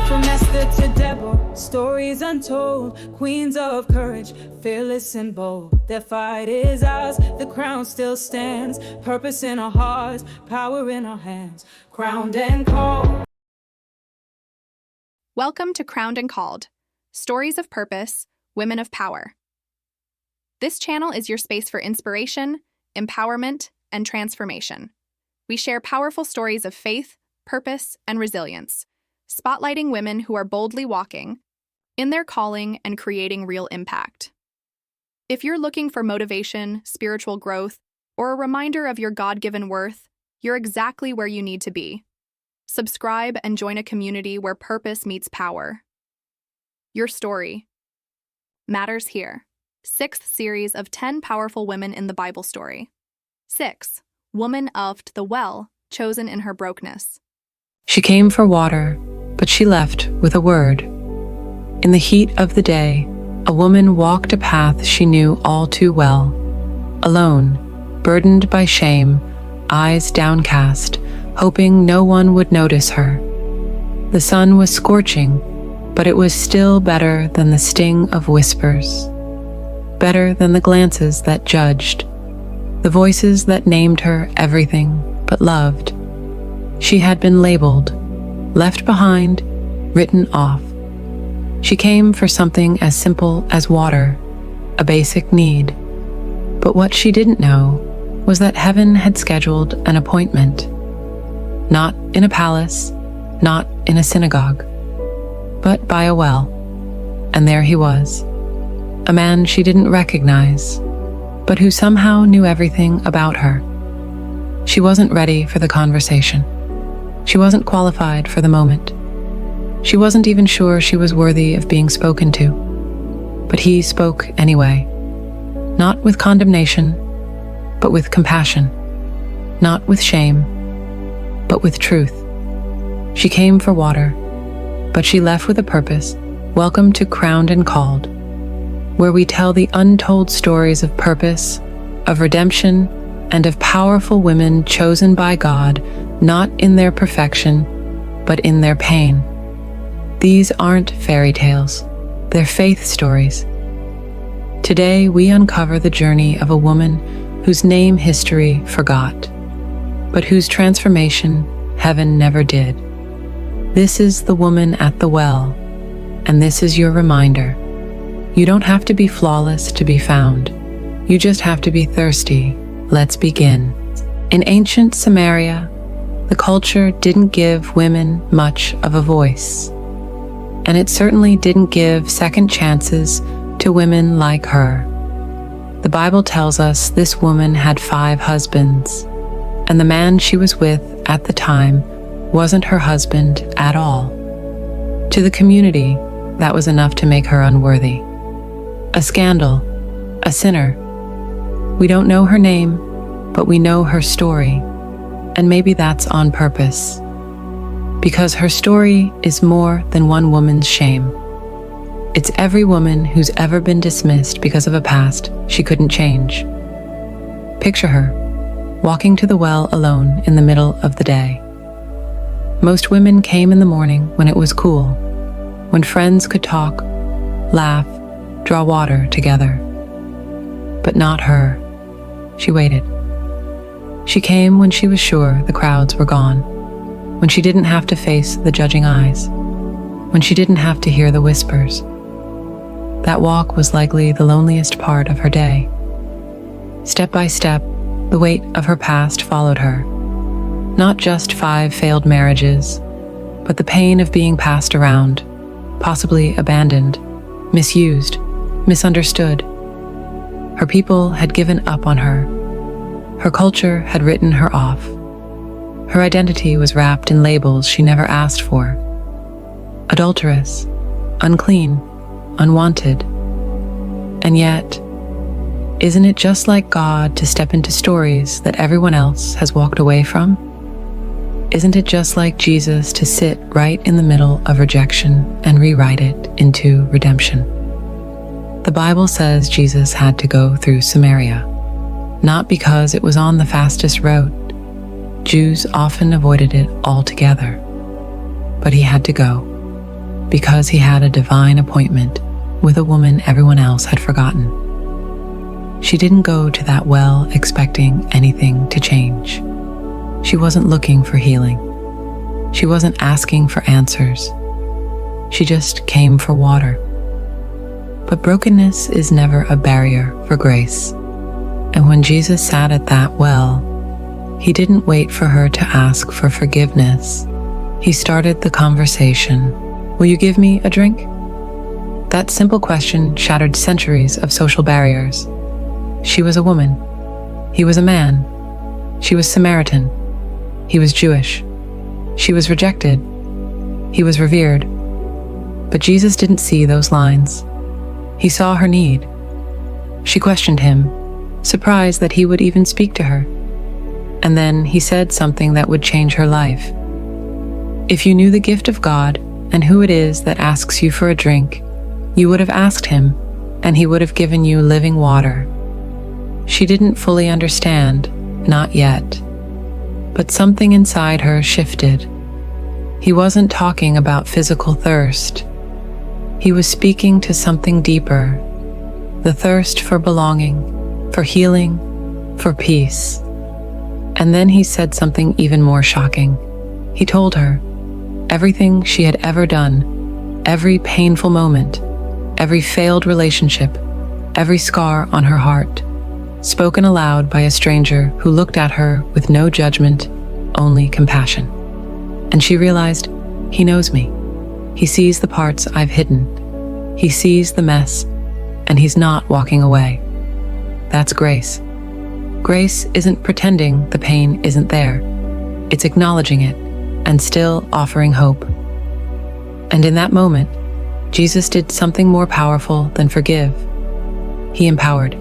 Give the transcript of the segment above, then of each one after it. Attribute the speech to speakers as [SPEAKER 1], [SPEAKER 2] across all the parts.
[SPEAKER 1] From Esther to Deborah, stories untold, queens of courage, fearless and bold. Their fight is ours, the crown still stands. Purpose in our hearts, power in our hands. Crowned and called.
[SPEAKER 2] Welcome to Crowned and Called, Stories of Purpose, Women of Power. This channel is your space for inspiration, empowerment, and transformation. We share powerful stories of faith, purpose, and resilience, spotlighting women who are boldly walking in their calling and creating real impact. If you're looking for motivation, spiritual growth, or a reminder of your God-given worth, you're exactly where you need to be. Subscribe and join a community where purpose meets power. Your story matters here. 6th series of 10 powerful women in the Bible story. 6. Woman of the well, chosen in her brokenness.
[SPEAKER 3] She came for water, but she left with a word. In the heat of the day, a woman walked a path she knew all too well. Alone, burdened by shame, eyes downcast, hoping no one would notice her. The sun was scorching, but it was still better than the sting of whispers. Better than the glances that judged, the voices that named her everything but loved. She had been labeled, left behind, written off. She came for something as simple as water, a basic need. But what she didn't know was that heaven had scheduled an appointment. Not in a palace, not in a synagogue, but by a well. And there he was, a man she didn't recognize, but who somehow knew everything about her. She wasn't ready for the conversation. She wasn't qualified for the moment. She wasn't even sure she was worthy of being spoken to. But he spoke anyway, not with condemnation, but with compassion, not with shame, but with truth. She came for water, but she left with a purpose. Welcome to Crowned and Called, where we tell the untold stories of purpose, of redemption, and of powerful women chosen by God, not in their perfection, but in their pain. These aren't fairy tales, they're faith stories. Today, we uncover the journey of a woman whose name history forgot, but whose transformation heaven never did. This is the woman at the well, and this is your reminder. You don't have to be flawless to be found. You just have to be thirsty. Let's begin. In ancient Samaria, the culture didn't give women much of a voice, and it certainly didn't give second chances to women like her. The Bible tells us this woman had 5 husbands, and the man she was with at the time wasn't her husband at all. To the community, that was enough to make her unworthy. A scandal, a sinner. We don't know her name, but we know her story, and maybe that's on purpose. Because her story is more than one woman's shame. It's every woman who's ever been dismissed because of a past she couldn't change. Picture her, walking to the well alone in the middle of the day. Most women came in the morning when it was cool, when friends could talk, laugh, draw water together. But not her. She waited. She came when she was sure the crowds were gone, when she didn't have to face the judging eyes, when she didn't have to hear the whispers. That walk was likely the loneliest part of her day. Step by step, the weight of her past followed her. Not just 5 failed marriages, but the pain of being passed around, possibly abandoned, misused, misunderstood. Her people had given up on her. Her culture had written her off. Her identity was wrapped in labels she never asked for. Adulteress, unclean, unwanted. And yet, isn't it just like God to step into stories that everyone else has walked away from? Isn't it just like Jesus to sit right in the middle of rejection and rewrite it into redemption? The Bible says Jesus had to go through Samaria, not because it was on the fastest road. Jews often avoided it altogether, but he had to go. because he had a divine appointment with a woman everyone else had forgotten. She didn't go to that well expecting anything to change. She wasn't looking for healing. She wasn't asking for answers. She just came for water. But brokenness is never a barrier for grace. And when Jesus sat at that well, he didn't wait for her to ask for forgiveness. He started the conversation. "Will you give me a drink?" That simple question shattered centuries of social barriers. She was a woman. He was a man. She was Samaritan. He was Jewish. She was rejected. He was revered. But Jesus didn't see those lines. He saw her need. She questioned him, surprised that he would even speak to her. And then he said something that would change her life. "If you knew the gift of God and who it is that asks you for a drink, you would have asked him, and he would have given you living water." She didn't fully understand, not yet. But something inside her shifted. He wasn't talking about physical thirst. He was speaking to something deeper, the thirst for belonging, for healing, for peace. And then he said something even more shocking. He told her everything she had ever done, every painful moment, every failed relationship, every scar on her heart, spoken aloud by a stranger who looked at her with no judgment, only compassion. And she realized, he knows me. He sees the parts I've hidden. He sees the mess, and he's not walking away. That's grace. Grace isn't pretending the pain isn't there. It's acknowledging it and still offering hope. And in that moment, Jesus did something more powerful than forgive. He empowered.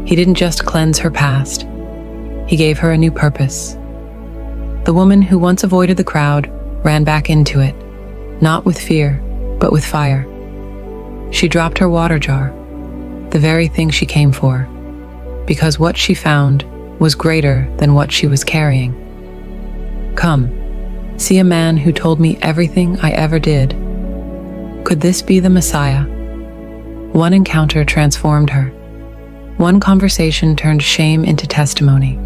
[SPEAKER 3] He didn't just cleanse her past. He gave her a new purpose. The woman who once avoided the crowd ran back into it, not with fear, but with fire. She dropped her water jar, the very thing she came for, because what she found was greater than what she was carrying. "Come, see a man who told me everything I ever did. Could this be the Messiah?" One encounter transformed her. One conversation turned shame into testimony.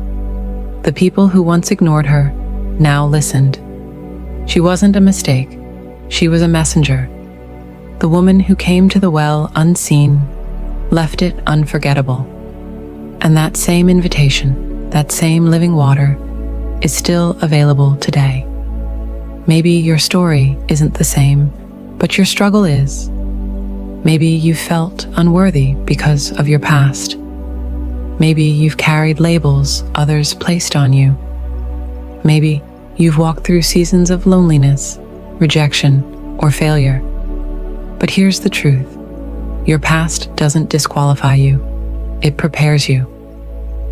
[SPEAKER 3] The people who once ignored her now listened. She wasn't a mistake. She was a messenger. The woman who came to the well unseen left it unforgettable. And that same invitation, that same living water, is still available today. Maybe your story isn't the same, but your struggle is. Maybe you felt unworthy because of your past. Maybe you've carried labels others placed on you. Maybe you've walked through seasons of loneliness, rejection, or failure. But here's the truth. Your past doesn't disqualify you. It prepares you.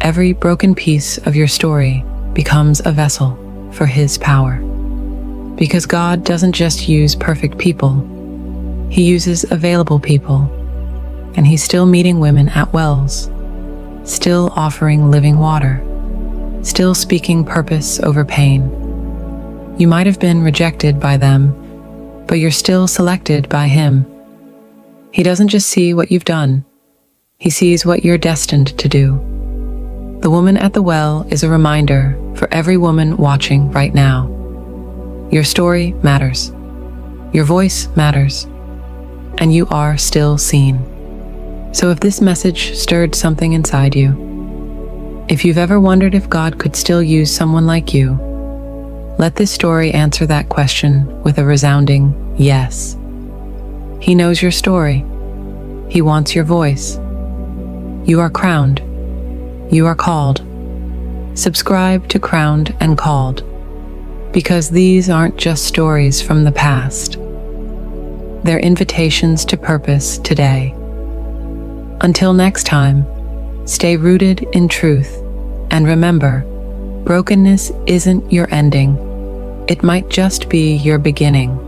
[SPEAKER 3] Every broken piece of your story becomes a vessel for His power. Because God doesn't just use perfect people. He uses available people. And He's still meeting women at wells, still offering living water, still speaking purpose over pain. You might have been rejected by them, but you're still selected by Him. He doesn't just see what you've done. He sees what you're destined to do. The woman at the well is a reminder for every woman watching right now. Your story matters. Your voice matters. And you are still seen. So if this message stirred something inside you, if you've ever wondered if God could still use someone like you, let this story answer that question with a resounding yes. He knows your story. He wants your voice. You are crowned. You are called. Subscribe to Crowned and Called, because these aren't just stories from the past. They're invitations to purpose today. Until next time, stay rooted in truth, and remember, brokenness isn't your ending. It might just be your beginning.